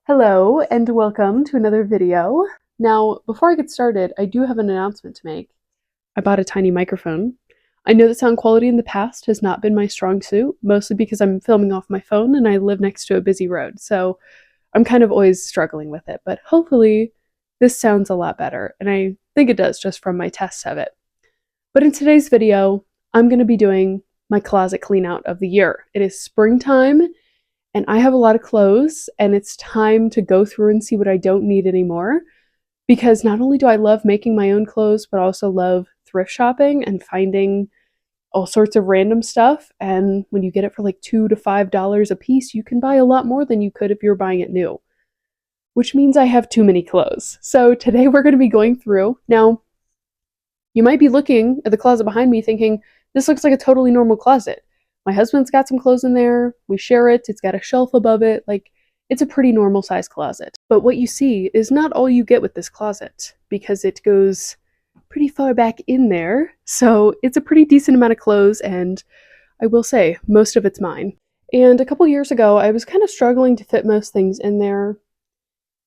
Hello and welcome to another video. Now, before I get started, I do have an announcement to make. I bought a tiny microphone. I know that sound quality in the past has not been my strong suit, mostly because I'm filming off my phone and I live next to a busy road, so I'm kind of always struggling with it, but hopefully this sounds a lot better, and I think it does just from my tests of it. But in today's video, I'm going to be doing my closet clean out of the year. It is springtime, and I have a lot of clothes, and it's time to go through and see what I don't need anymore, because not only do I love making my own clothes, but I also love thrift shopping and finding all sorts of random stuff. And when you get it for like $2 to $5 a piece, you can buy a lot more than you could if you were buying it new, which means I have too many clothes. So today we're going to be going through. Now, you might be looking at the closet behind me thinking, this looks like a totally normal closet. My husband's got some clothes in there, we share it, it's got a shelf above it, like, it's a pretty normal sized closet. But what you see is not all you get with this closet, because it goes pretty far back in there, so it's a pretty decent amount of clothes, and I will say, most of it's mine. And a couple years ago, I was kind of struggling to fit most things in there,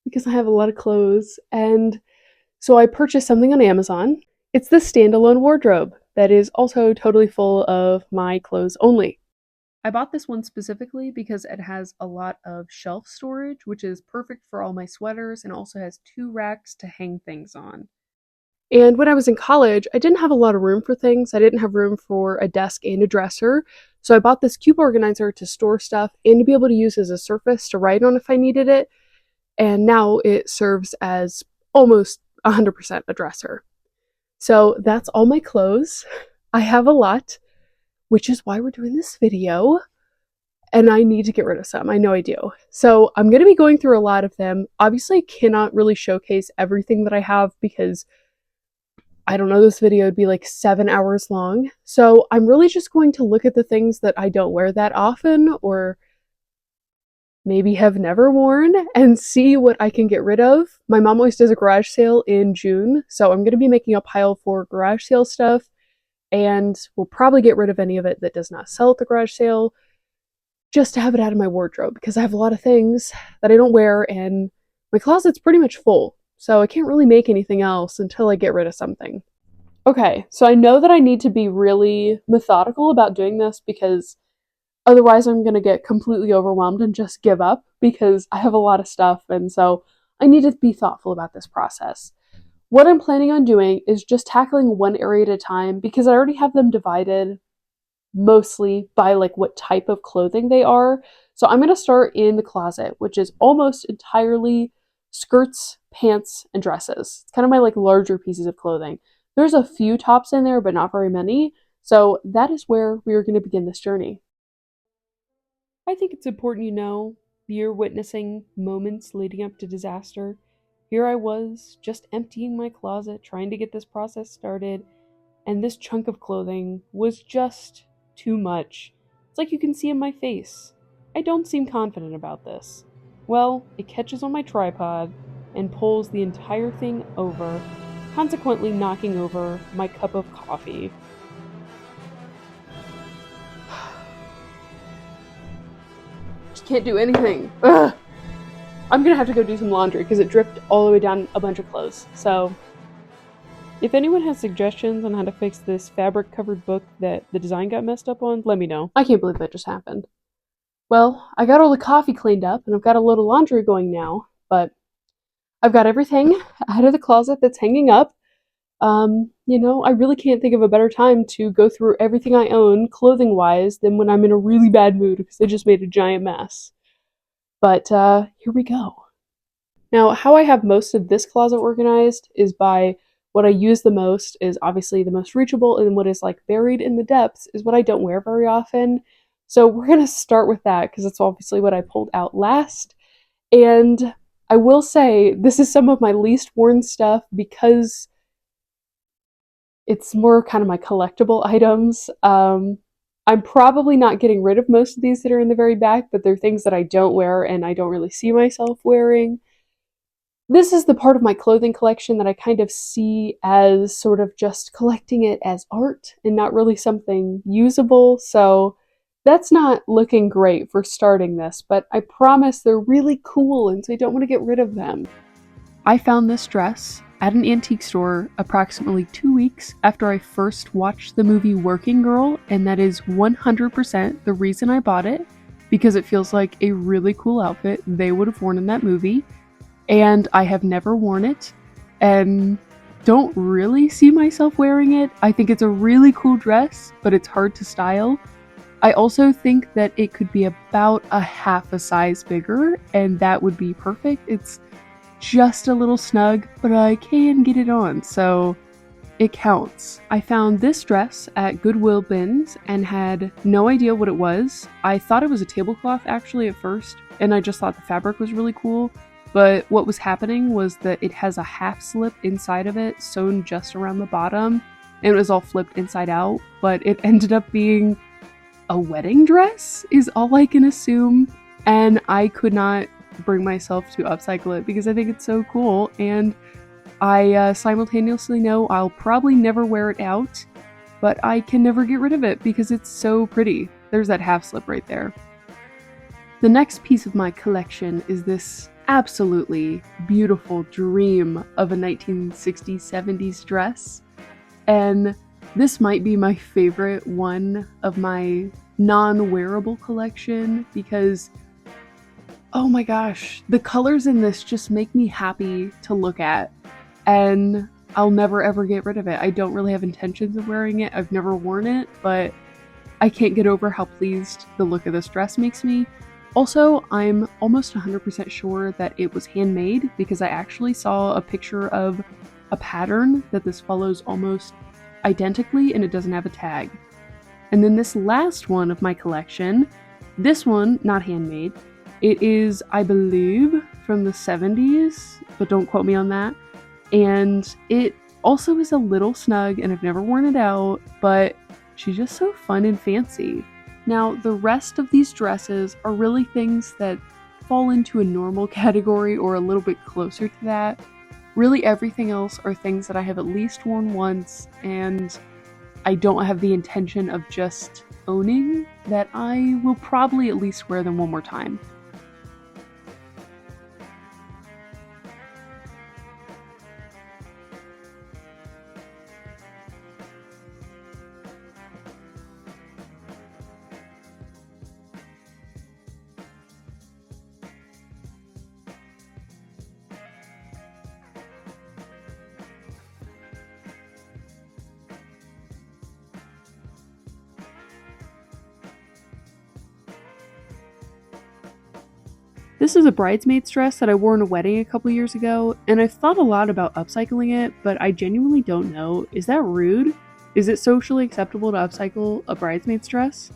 because I have a lot of clothes, and so I purchased something on Amazon. It's this standalone wardrobe that is also totally full of my clothes only. I bought this one specifically because it has a lot of shelf storage, which is perfect for all my sweaters, and also has 2 racks to hang things on. And when I was in college, I didn't have a lot of room for things. I didn't have room for a desk and a dresser, so I bought this cube organizer to store stuff and to be able to use as a surface to write on if I needed it, and now it serves as almost 100% a dresser. So that's all my clothes. I have a lot, which is why we're doing this video, and I need to get rid of some. I know I do. So I'm going to be going through a lot of them. Obviously, I cannot really showcase everything that I have because, I don't know, this video would be like 7 hours long. So I'm really just going to look at the things that I don't wear that often, or maybe have never worn, and see what I can get rid of. My mom always does a garage sale in June, so I'm going to be making a pile for garage sale stuff, and we'll probably get rid of any of it that does not sell at the garage sale, just to have it out of my wardrobe, because I have a lot of things that I don't wear, and my closet's pretty much full, so I can't really make anything else until I get rid of something. Okay, so I know that I need to be really methodical about doing this, because otherwise, I'm going to get completely overwhelmed and just give up, because I have a lot of stuff, and so I need to be thoughtful about this process. What I'm planning on doing is just tackling one area at a time, because I already have them divided mostly by like what type of clothing they are. So I'm going to start in the closet, which is almost entirely skirts, pants, and dresses. It's kind of my like larger pieces of clothing. There's a few tops in there, but not very many. So that is where we are going to begin this journey. I think it's important you know you're witnessing moments leading up to disaster. Here I was, just emptying my closet, trying to get this process started, and this chunk of clothing was just too much. It's like you can see in my face. I don't seem confident about this. Well, it catches on my tripod and pulls the entire thing over, consequently knocking over my cup of coffee. Can't do anything. Ugh. I'm gonna have to go do some laundry because it dripped all the way down a bunch of clothes. So if anyone has suggestions on how to fix this fabric covered book that the design got messed up on, let me know. I can't believe that just happened. Well, I got all the coffee cleaned up and I've got a load of laundry going now, but I've got everything out of the closet that's hanging up. I really can't think of a better time to go through everything I own clothing-wise than when I'm in a really bad mood because I just made a giant mess. But here we go. Now, how I have most of this closet organized is by what I use the most is obviously the most reachable, and what is like buried in the depths is what I don't wear very often. So we're going to start with that because it's obviously what I pulled out last. And I will say this is some of my least worn stuff because it's more kind of my collectible items. I'm probably not getting rid of most of these that are in the very back, but they're things that I don't wear and I don't really see myself wearing. This is the part of my clothing collection that I kind of see as sort of just collecting it as art and not really something usable. So That's not looking great for starting this, but I promise they're really cool and so I don't want to get rid of them. I found this dress at an antique store approximately 2 weeks after I first watched the movie Working Girl, and that is 100% the reason I bought it, because it feels like a really cool outfit they would have worn in that movie, and I have never worn it, and don't really see myself wearing it. I think it's a really cool dress, but it's hard to style. I also think that it could be about a half a size bigger, and that would be perfect. It's just a little snug, but I can get it on, so it counts. I found this dress at Goodwill bins and had no idea what it was. I thought it was a tablecloth actually at first, and I just thought the fabric was really cool, but what was happening was that it has a half slip inside of it, sewn just around the bottom, and it was all flipped inside out, but it ended up being a wedding dress, is all I can assume, and I could not bring myself to upcycle it because I think it's so cool, and I simultaneously know I'll probably never wear it out, but I can never get rid of it because it's so pretty. There's that half slip right there. The next piece of my collection is this absolutely beautiful dream of a 1960s, 70s dress, and this might be my favorite one of my non-wearable collection because, oh my gosh, the colors in this just make me happy to look at, and I'll never ever get rid of it. I don't really have intentions of wearing it. I've never worn it, but I can't get over how pleased the look of this dress makes me. Also, I'm almost 100% sure that it was handmade because I actually saw a picture of a pattern that this follows almost identically, and it doesn't have a tag. And then this last one of my collection, this one, not handmade, it is, I believe, from the 70s, but don't quote me on that. And it also is a little snug, and I've never worn it out, but she's just so fun and fancy. Now, the rest of these dresses are really things that fall into a normal category or a little bit closer to that. Really, everything else are things that I have at least worn once, and I don't have the intention of just owning, that I will probably at least wear them one more time. This is a bridesmaid's dress that I wore in a wedding a couple years ago, and I've thought a lot about upcycling it, but I genuinely don't know. Is that rude? Is it socially acceptable to upcycle a bridesmaid's dress?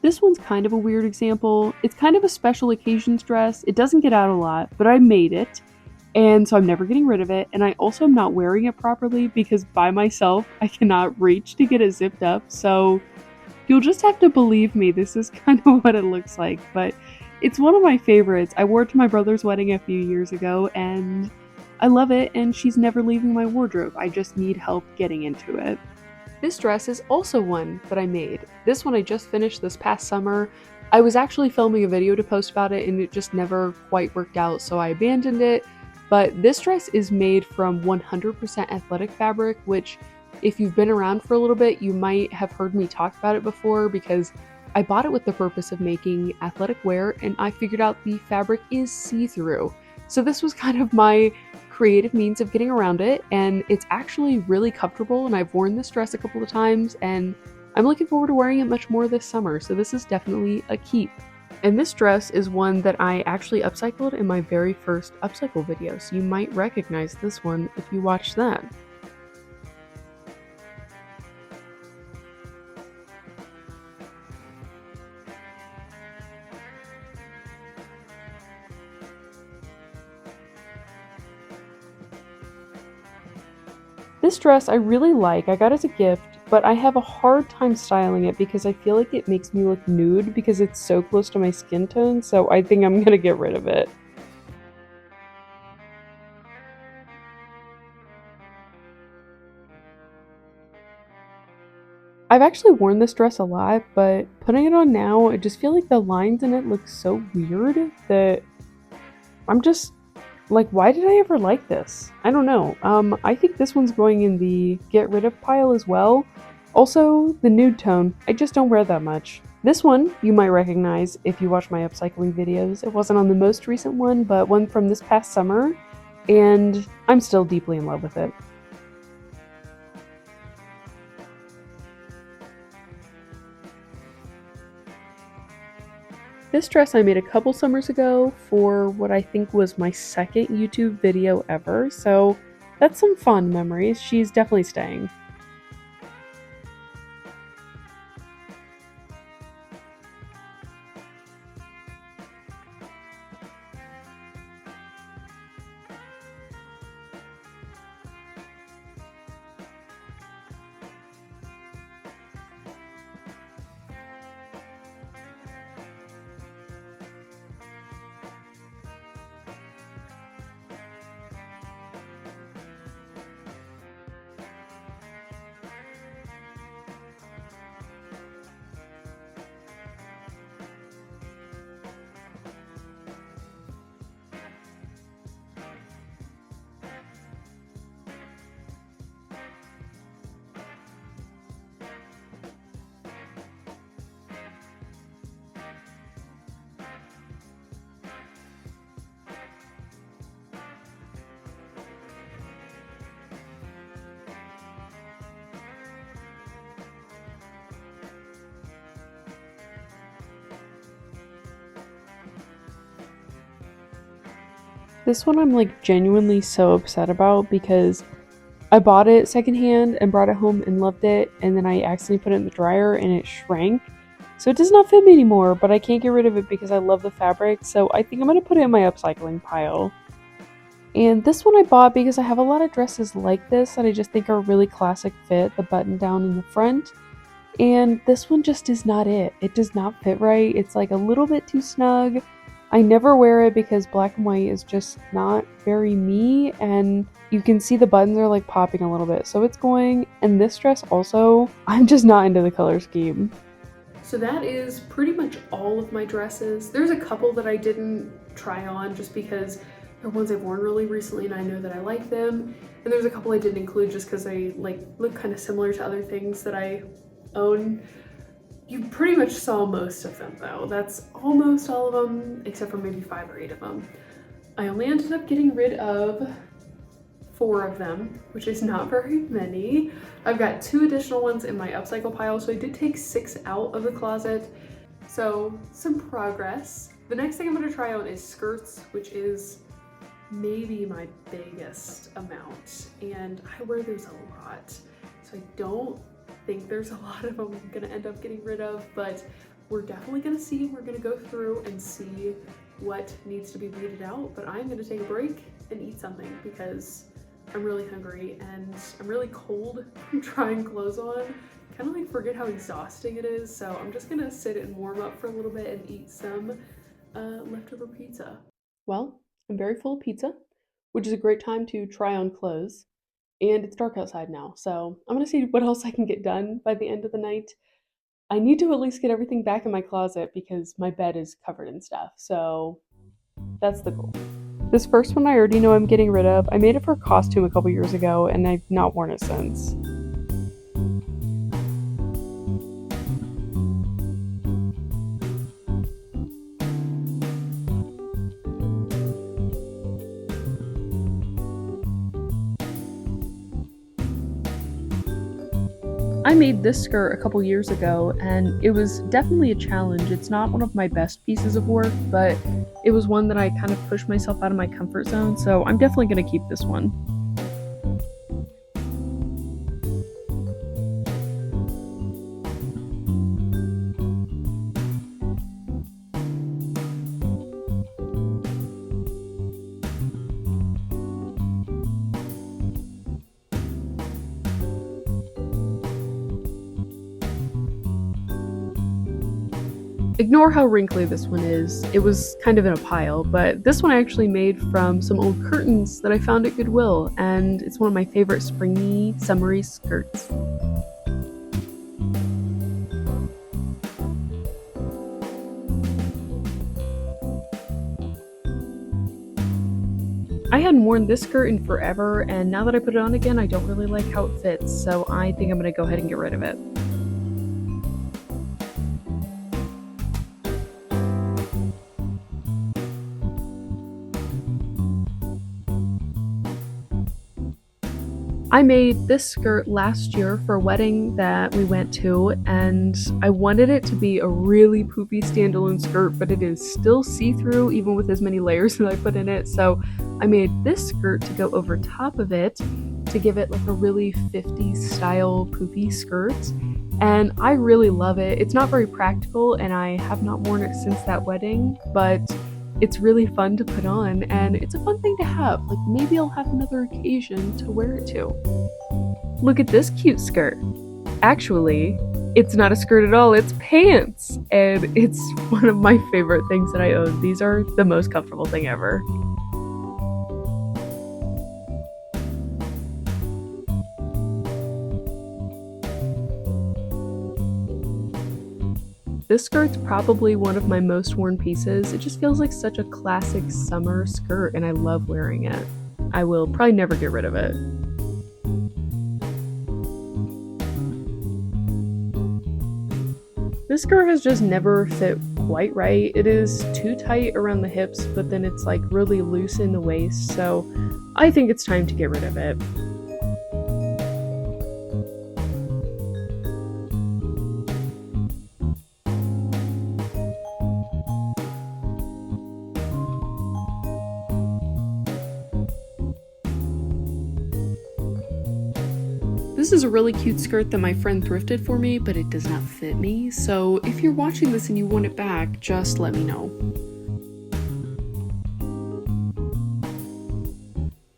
This one's kind of a weird example. It's kind of a special occasions dress. It doesn't get out a lot, but I made it, and so I'm never getting rid of it, and I also am not wearing it properly because by myself I cannot reach to get it zipped up, so you'll just have to believe me, this is kind of what it looks like, but it's one of my favorites. I wore it to my brother's wedding a few years ago, and I love it, and she's never leaving my wardrobe. I just need help getting into it. This dress is also one that I made. This one I just finished this past summer. I was actually filming a video to post about it and it just never quite worked out, so I abandoned it. But this dress is made from 100% athletic fabric, which if you've been around for a little bit, you might have heard me talk about it before because I bought it with the purpose of making athletic wear, and I figured out the fabric is see-through. So this was kind of my creative means of getting around it, and it's actually really comfortable, and I've worn this dress a couple of times, and I'm looking forward to wearing it much more this summer, so this is definitely a keep. And this dress is one that I actually upcycled in my very first upcycle video, so you might recognize this one if you watch that. This dress I really like. I got as a gift but I have a hard time styling it because I feel like it makes me look nude because it's so close to my skin tone, so I think I'm gonna get rid of it. I've actually worn this dress a lot, but putting it on now, I just feel like the lines in it look so weird that I'm just like, why did I ever like this? I don't know. I think this one's going in the get rid of pile as well. Also, the nude tone. I just don't wear that much. This one you might recognize if you watch my upcycling videos. It wasn't on the most recent one, but one from this past summer, and I'm still deeply in love with it. This dress I made a couple summers ago for what I think was my second YouTube video ever, so that's some fun memories. She's definitely staying. This one I'm like genuinely so upset about because I bought it secondhand and brought it home and loved it, and then I accidentally put it in the dryer and it shrank. So it does not fit me anymore, but I can't get rid of it because I love the fabric, so I think I'm going to put it in my upcycling pile. And this one I bought because I have a lot of dresses like this that I just think are a really classic fit, the button down in the front. And this one just is not it. It does not fit right. It's like a little bit too snug. I never wear it because black and white is just not very me, and you can see the buttons are like popping a little bit, so it's going. And this dress also, I'm just not into the color scheme. So that is pretty much all of my dresses. There's a couple that I didn't try on just because they're ones I've worn really recently and I know that I like them. And there's a couple I didn't include just because they like look kind of similar to other things that I own. You pretty much saw most of them though. That's almost all of them, except for maybe 5 or 8 of them. I only ended up getting rid of 4 of them, which is not very many. I've got 2 additional ones in my upcycle pile, so I did take 6 out of the closet. So some progress. The next thing I'm gonna try on is skirts, which is maybe my biggest amount, and I wear those a lot. So I don't think there's a lot of them I'm gonna end up getting rid of, but we're definitely gonna see. We're gonna go through and see what needs to be weeded out, but I'm gonna take a break and eat something because I'm really hungry and I'm really cold from trying clothes on. Kind of like forget how exhausting it is, so I'm just gonna sit and warm up for a little bit and eat some leftover pizza. Well, I'm very full of pizza, which is a great time to try on clothes. And it's dark outside now, so I'm gonna see what else I can get done by the end of the night. I need to at least get everything back in my closet because my bed is covered in stuff, so that's the goal. This first one I already know I'm getting rid of. I made it for a costume a couple years ago and I've not worn it since. I made this skirt a couple years ago and it was definitely a challenge. It's not one of my best pieces of work, but it was one that I kind of pushed myself out of my comfort zone, so I'm definitely going to keep this one. Ignore how wrinkly this one is. It was kind of in a pile, but this one I actually made from some old curtains that I found at Goodwill, and it's one of my favorite springy, summery skirts. I hadn't worn this skirt in forever, and now that I put it on again, I don't really like how it fits, so I think I'm gonna go ahead and get rid of it. I made this skirt last year for a wedding that we went to, and I wanted it to be a really poofy standalone skirt, but it is still see-through even with as many layers that I put in it, so I made this skirt to go over top of it to give it like a really 50s style poofy skirt, and I really love it. It's not very practical, and I have not worn it since that wedding, but it's really fun to put on, and it's a fun thing to have. Like, maybe I'll have another occasion to wear it to. Look at this cute skirt. Actually, it's not a skirt at all, it's pants! And it's one of my favorite things that I own. These are the most comfortable thing ever. This skirt's probably one of my most worn pieces. It just feels like such a classic summer skirt, and I love wearing it. I will probably never get rid of it. This skirt has just never fit quite right. It is too tight around the hips, but then it's like really loose in the waist, so I think it's time to get rid of it. This is a really cute skirt that my friend thrifted for me, but it does not fit me, so if you're watching this and you want it back, just let me know.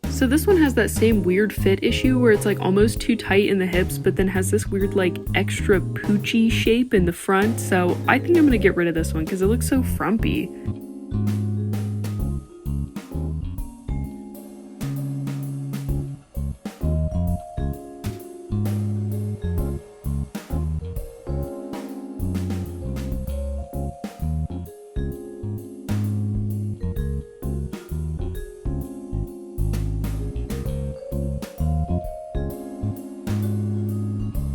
So this one has that same weird fit issue where it's like almost too tight in the hips, but then has this weird like extra poochy shape in the front, so I think I'm gonna get rid of this one because it looks so frumpy.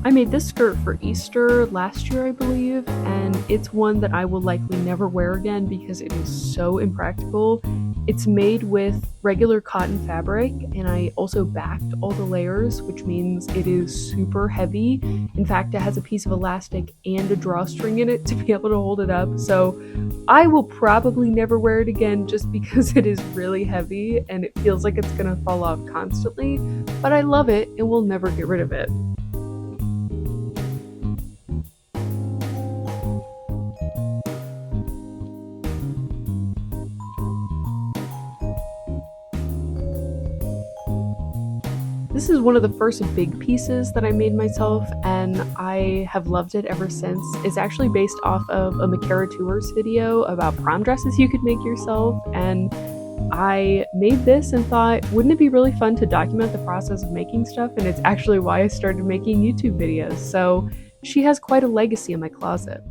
I made this skirt for Easter last year, I believe, and it's one that I will likely never wear again because it is so impractical. It's made with regular cotton fabric, and I also backed all the layers, which means it is super heavy. In fact, it has a piece of elastic and a drawstring in it to be able to hold it up, so I will probably never wear it again just because it is really heavy and it feels like it's gonna fall off constantly, but I love it and will never get rid of it. This is one of the first big pieces that I made myself, and I have loved it ever since. It's actually based off of a Makara Tours video about prom dresses you could make yourself, and I made this and thought, wouldn't it be really fun to document the process of making stuff? And it's actually why I started making YouTube videos, so she has quite a legacy in my closet.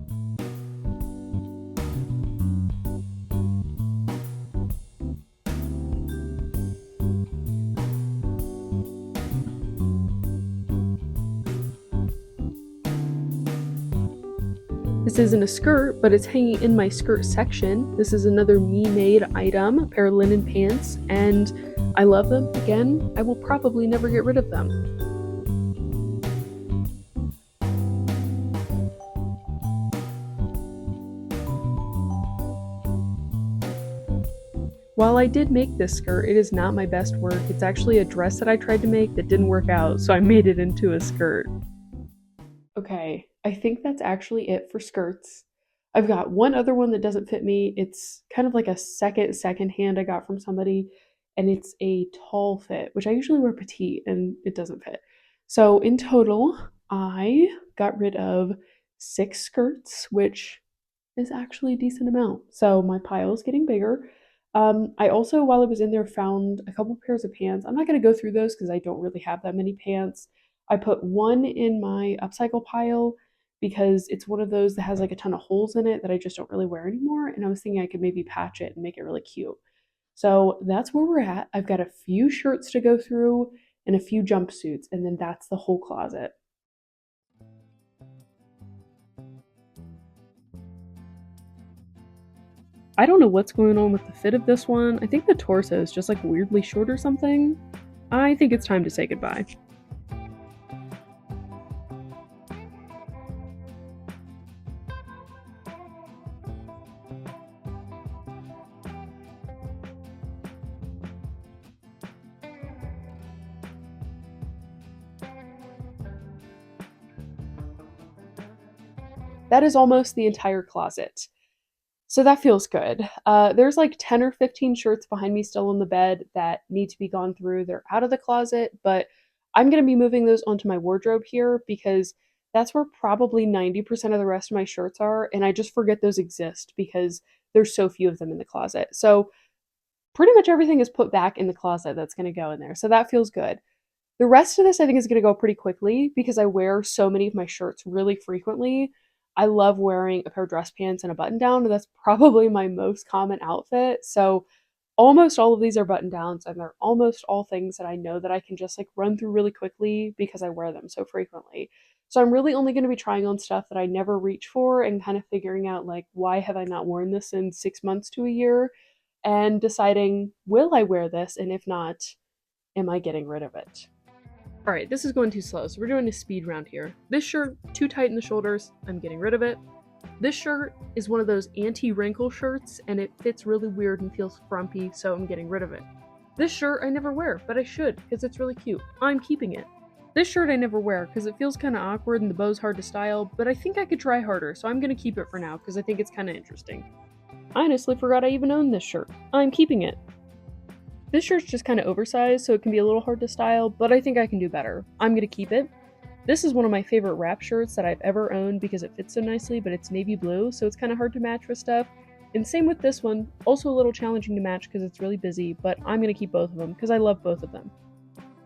This isn't a skirt, but it's hanging in my skirt section. This is another me-made item, a pair of linen pants, and I love them. Again, I will probably never get rid of them. While I did make this skirt, it is not my best work. It's actually a dress that I tried to make that didn't work out, so I made it into a skirt. Okay, I think that's actually it for skirts. I've got one other one that doesn't fit me. It's kind of like a second hand I got from somebody, and it's a tall fit, which I usually wear petite and it doesn't fit. So in total, I got rid of 6 skirts, which is actually a decent amount. So my pile is getting bigger. I also, while I was in there, found a couple pairs of pants. I'm not going to go through those because I don't really have that many pants. I put one in my upcycle pile because it's one of those that has like a ton of holes in it that I just don't really wear anymore. And I was thinking I could maybe patch it and make it really cute. So that's where we're at. I've got a few shirts to go through and a few jumpsuits, and then that's the whole closet. I don't know what's going on with the fit of this one. I think the torso is just like weirdly short or something. I think it's time to say goodbye. That is almost the entire closet. So that feels good. There's like 10 or 15 shirts behind me still on the bed that need to be gone through. They're out of the closet, but I'm going to be moving those onto my wardrobe here because that's where probably 90% of the rest of my shirts are. And I just forget those exist because there's so few of them in the closet. So pretty much everything is put back in the closet that's going to go in there. So that feels good. The rest of this I think is going to go pretty quickly because I wear so many of my shirts really frequently. I love wearing a pair of dress pants and a button down. That's probably my most common outfit. So almost all of these are button downs and they're almost all things that I know that I can just like run through really quickly because I wear them so frequently. So I'm really only going to be trying on stuff that I never reach for and kind of figuring out like why have I not worn this in 6 months to a year and deciding will I wear this, and if not, am I getting rid of it? All right, this is going too slow, so we're doing a speed round here. This shirt, too tight in the shoulders, I'm getting rid of it. This shirt is one of those anti-wrinkle shirts, and it fits really weird and feels frumpy, so I'm getting rid of it. This shirt I never wear, but I should, because it's really cute. I'm keeping it. This shirt I never wear, because it feels kind of awkward and the bow's hard to style, but I think I could try harder, so I'm going to keep it for now, because I think it's kind of interesting. I honestly forgot I even owned this shirt. I'm keeping it. This shirt's just kind of oversized, so it can be a little hard to style, but I think I can do better. I'm going to keep it. This is one of my favorite wrap shirts that I've ever owned because it fits so nicely, but it's navy blue, so it's kind of hard to match with stuff. And same with this one, also a little challenging to match because it's really busy, but I'm going to keep both of them because I love both of them.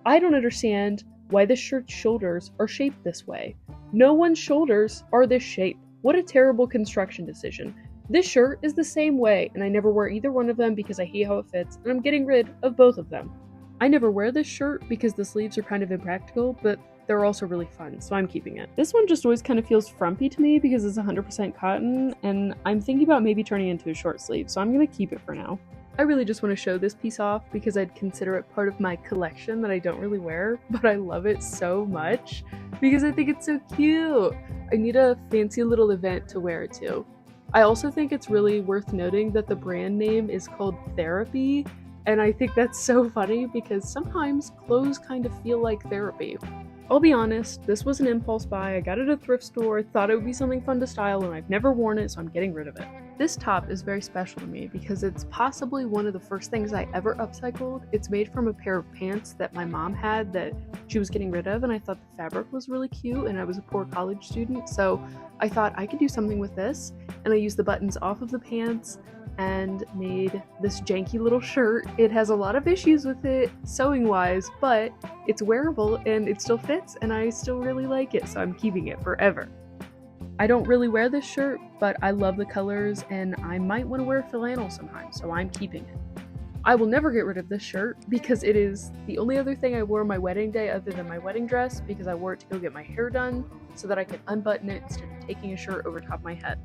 I don't understand why this shirt's shoulders are shaped this way. No one's shoulders are this shape. What a terrible construction decision. This shirt is the same way, and I never wear either one of them because I hate how it fits, and I'm getting rid of both of them. I never wear this shirt because the sleeves are kind of impractical, but they're also really fun, so I'm keeping it. This one just always kind of feels frumpy to me because it's 100% cotton, and I'm thinking about maybe turning it into a short sleeve, so I'm gonna keep it for now. I really just want to show this piece off because I'd consider it part of my collection that I don't really wear, but I love it so much because I think it's so cute. I need a fancy little event to wear it to. I also think it's really worth noting that the brand name is called Therapy, and I think that's so funny because sometimes clothes kind of feel like therapy. I'll be honest, this was an impulse buy. I got it at a thrift store, thought it would be something fun to style, and I've never worn it, so I'm getting rid of it. This top is very special to me because it's possibly one of the first things I ever upcycled. It's made from a pair of pants that my mom had that she was getting rid of, and I thought the fabric was really cute, and I was a poor college student, so I thought I could do something with this, and I used the buttons off of the pants and made this janky little shirt. It has a lot of issues with it sewing wise, but it's wearable and it still fits and I still really like it, so I'm keeping it forever. I don't really wear this shirt, but I love the colors and I might want to wear flannel sometime, so I'm keeping it. I will never get rid of this shirt because it is the only other thing I wore on my wedding day other than my wedding dress because I wore it to go get my hair done so that I could unbutton it instead of taking a shirt over top my head.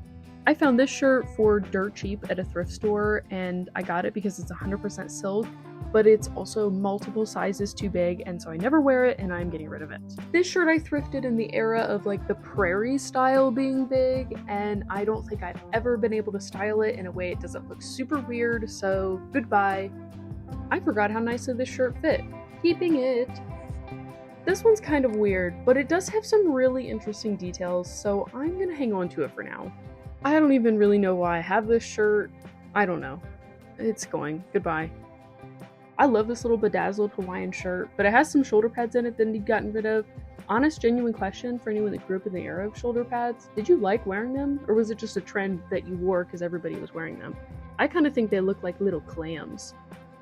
I found this shirt for dirt cheap at a thrift store and I got it because it's 100% silk, but it's also multiple sizes too big and so I never wear it and I'm getting rid of it. This shirt I thrifted in the era of like the prairie style being big and I don't think I've ever been able to style it in a way it doesn't look super weird, so goodbye. I forgot how nicely this shirt fit. Keeping it. This one's kind of weird, but it does have some really interesting details, so I'm gonna hang on to it for now. I don't even really know why I have this shirt. I don't know. It's going. Goodbye. I love this little bedazzled Hawaiian shirt, but it has some shoulder pads in it that need gotten rid of. Honest, genuine question for anyone that grew up in the era of shoulder pads. Did you like wearing them, or was it just a trend that you wore because everybody was wearing them? I kind of think they look like little clams.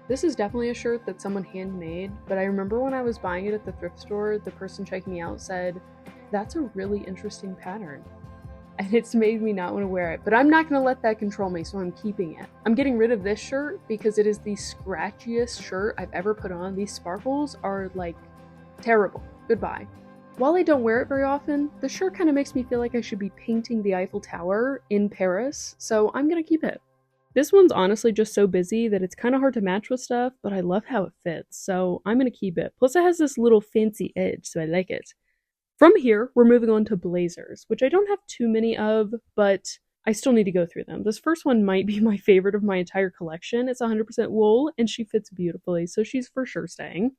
This is definitely a shirt that someone handmade, but I remember when I was buying it at the thrift store, the person checking me out said, "That's a really interesting pattern." And it's made me not want to wear it. But I'm not going to let that control me, so I'm keeping it. I'm getting rid of this shirt because it is the scratchiest shirt I've ever put on. These sparkles are like terrible. Goodbye. While I don't wear it very often, the shirt kind of makes me feel like I should be painting the Eiffel Tower in Paris, so I'm going to keep it. This one's honestly just so busy that it's kind of hard to match with stuff, but I love how it fits, so I'm going to keep it. Plus it has this little fancy edge, so I like it. From here, we're moving on to blazers, which I don't have too many of, but I still need to go through them. This first one might be my favorite of my entire collection. It's 100% wool, and she fits beautifully, so she's for sure staying.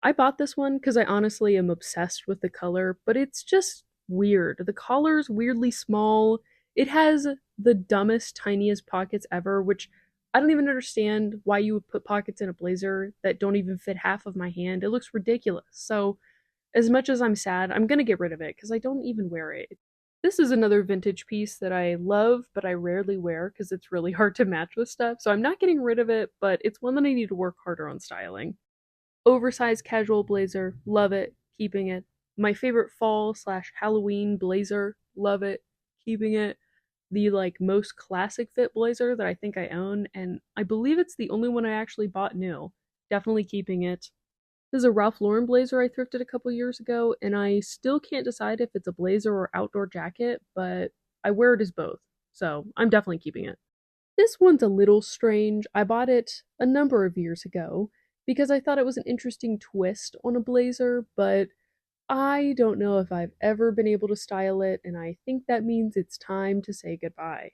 I bought this one because I honestly am obsessed with the color, but it's just weird. The collar's weirdly small. It has the dumbest, tiniest pockets ever, which I don't even understand why you would put pockets in a blazer that don't even fit half of my hand. It looks ridiculous. So as much as I'm sad, I'm gonna get rid of it because I don't even wear it. This is another vintage piece that I love, but I rarely wear because it's really hard to match with stuff, so I'm not getting rid of it, but it's one that I need to work harder on styling. Oversized casual blazer, love it, keeping it. My favorite fall slash Halloween blazer, love it, keeping it. The like most classic fit blazer that I think I own, and I believe it's the only one I actually bought new. Definitely keeping it. This is a Ralph Lauren blazer I thrifted a couple years ago, and I still can't decide if it's a blazer or outdoor jacket, but I wear it as both, so I'm definitely keeping it. This one's a little strange. I bought it a number of years ago because I thought it was an interesting twist on a blazer, but I don't know if I've ever been able to style it, and I think that means it's time to say goodbye.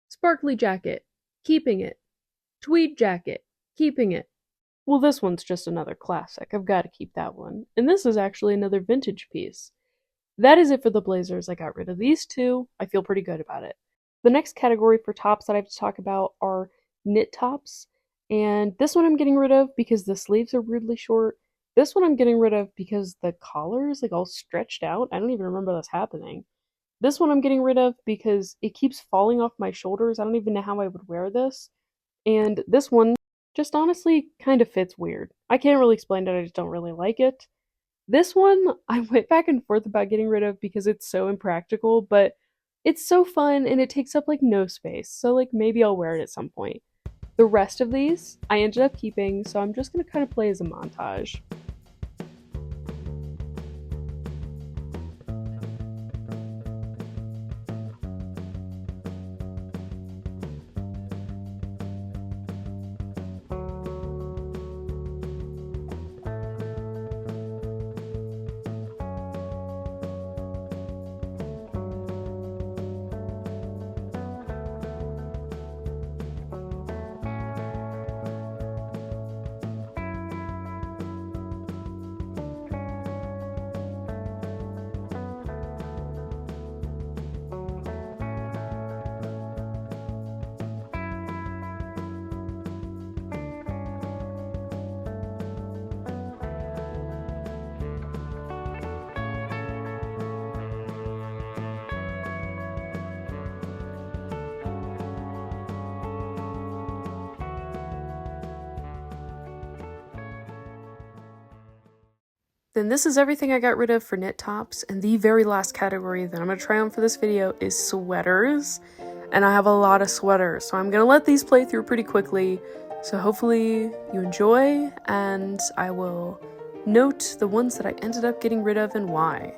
Sparkly jacket, keeping it. Tweed jacket, keeping it. Well, this one's just another classic. I've got to keep that one. And this is actually another vintage piece. That is it for the blazers. I got rid of these two. I feel pretty good about it. The next category for tops that I have to talk about are knit tops. And this one I'm getting rid of because the sleeves are weirdly short. This one I'm getting rid of because the collar is like all stretched out. I don't even remember this happening. This one I'm getting rid of because it keeps falling off my shoulders. I don't even know how I would wear this. And this one just honestly kind of fits weird. I can't really explain it, I just don't really like it. This one, I went back and forth about getting rid of because it's so impractical, but it's so fun and it takes up like no space, so like maybe I'll wear it at some point. The rest of these, I ended up keeping, so I'm just gonna kind of play as a montage. Then this is everything I got rid of for knit tops, and the very last category that I'm going to try on for this video is sweaters, and I have a lot of sweaters, so I'm going to let these play through pretty quickly, so hopefully you enjoy, and I will note the ones that I ended up getting rid of and why.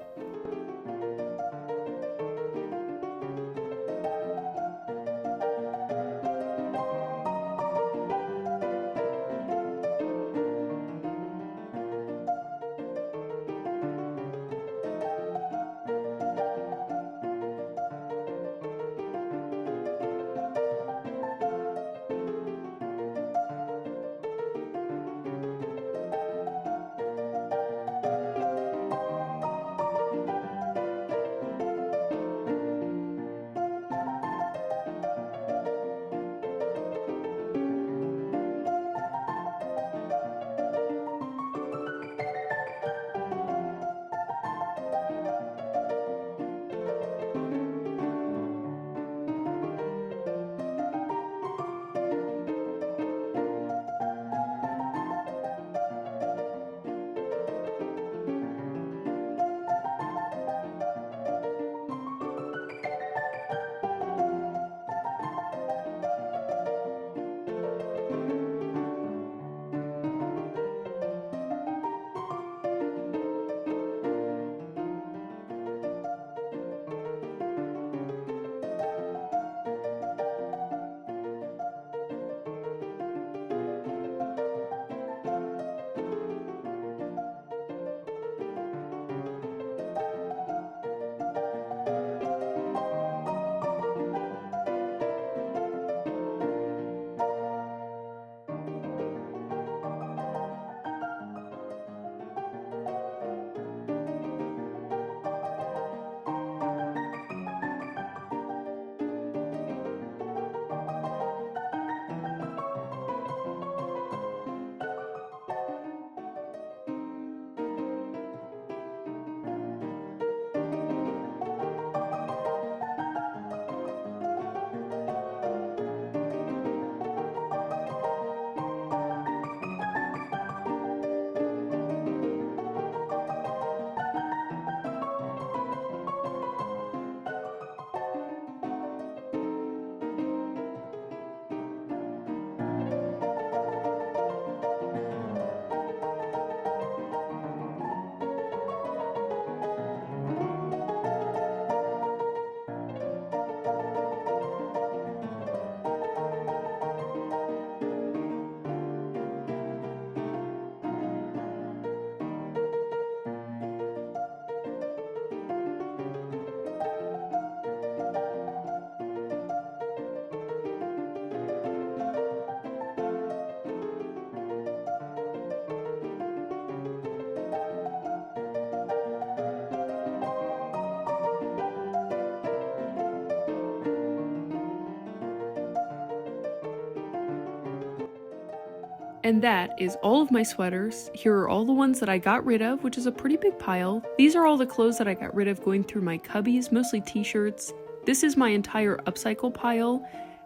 And that is all of my sweaters. Here are all the ones that I got rid of, which is a pretty big pile. These are all the clothes that I got rid of going through my cubbies, mostly t-shirts. This is my entire upcycle pile.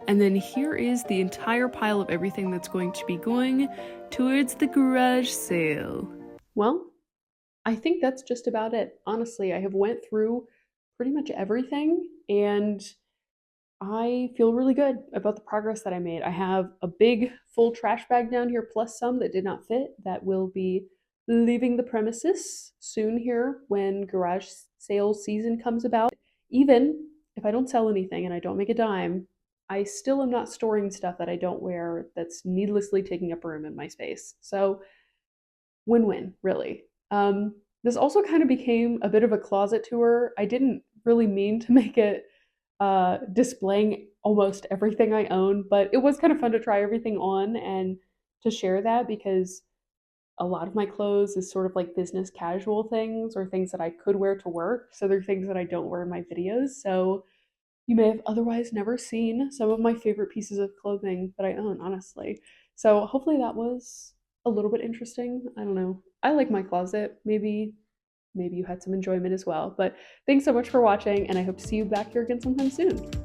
And then here is the entire pile of everything that's going to be going towards the garage sale. Well, I think that's just about it. Honestly, I have went through pretty much everything, and I feel really good about the progress that I made. I have a big full trash bag down here, plus some that did not fit, that will be leaving the premises soon here when garage sale season comes about. Even if I don't sell anything and I don't make a dime, I still am not storing stuff that I don't wear that's needlessly taking up room in my space. So, win-win, really. This also kind of became a bit of a closet tour. I didn't really mean to make it displaying almost everything I own, but it was kind of fun to try everything on and to share that because a lot of my clothes is sort of like business casual things or things that I could wear to work. So they're things that I don't wear in my videos. So you may have otherwise never seen some of my favorite pieces of clothing that I own, honestly. So hopefully that was a little bit interesting. I don't know. I like my closet. Maybe you had some enjoyment as well. But thanks so much for watching, and I hope to see you back here again sometime soon.